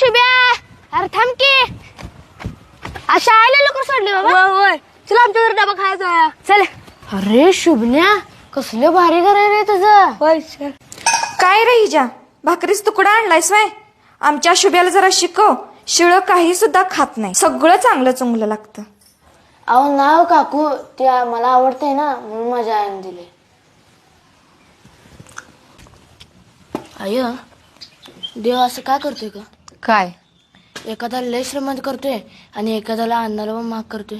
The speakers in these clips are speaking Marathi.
शुभ्या, अरे थांब की. आज शाळेला लवकर सोडली बाबा. होय चल आमच्या घरी डबा खायचा. चल. अरे शुभ्या, कसलं भारी घर आहे रे तुझं. होय चल. काय रे हिजा, भाकरीच तुकडा आणलायस व्हय? आमच्या शुभ्याला जरा शिकव. शिळ काही सुद्धा खात नाही, सगळं चांगलं चुंगलं लागतं. अहो नाव काकू, ते मला आवडते ना म्हणून माझ्या आईने दिले. आय, देव असं का करतोय का? काय एखाद्याला लय श्रीमंत करतोय आणि एखाद्याला अन्नाला पण महाग करतोय.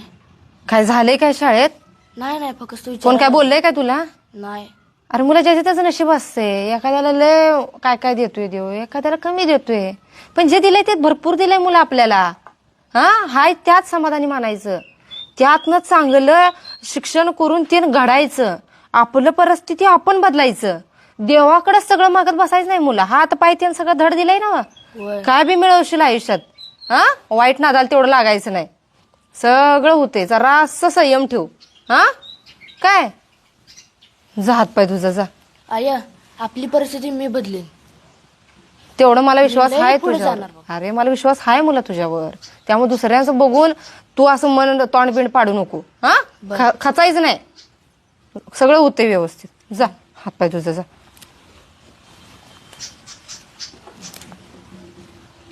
काय झालंय काय शाळेत? नाही फक्त तू कोण काय बोललंय काय तुला? नाही. अरे मुला ज्याचे त्याचं नशीब असते. एखाद्याला लय काय काय देतोय देव, एखाद्याला कमी देतोय. पण जे दिलंय ते भरपूर दिलंय मुलं आपल्याला. हाय त्यात समाधानी मानायचं, त्यातनं चांगलं शिक्षण करून ते घडायचं. आपलं परिस्थिती आपण बदलायचं. देवाकडे सगळं मागत बसायचं नाही. मुलं हात पाय त्यानं सगळं धड दिलंय ना, काय बी मिळवशील आयुष्यात. वाईट नादाला तेवढं लागायचं नाही. सगळं होते. जरा असं संयम ठेव. काय जा हात पाय तुझा जा. आय, आपली परिस्थिती मी बदलेन. तेवढं मला विश्वास आहे पुढे तुझ्यावर. जाणार बघ. अरे मला विश्वास आहे मुला तुझ्यावर. त्यामुळे दुसऱ्यांचं बघून तू असं मन तोंडबिंड पाडू नको. खचायचं नाही. सगळं होते व्यवस्थित. जा हात पाय तुझा जा.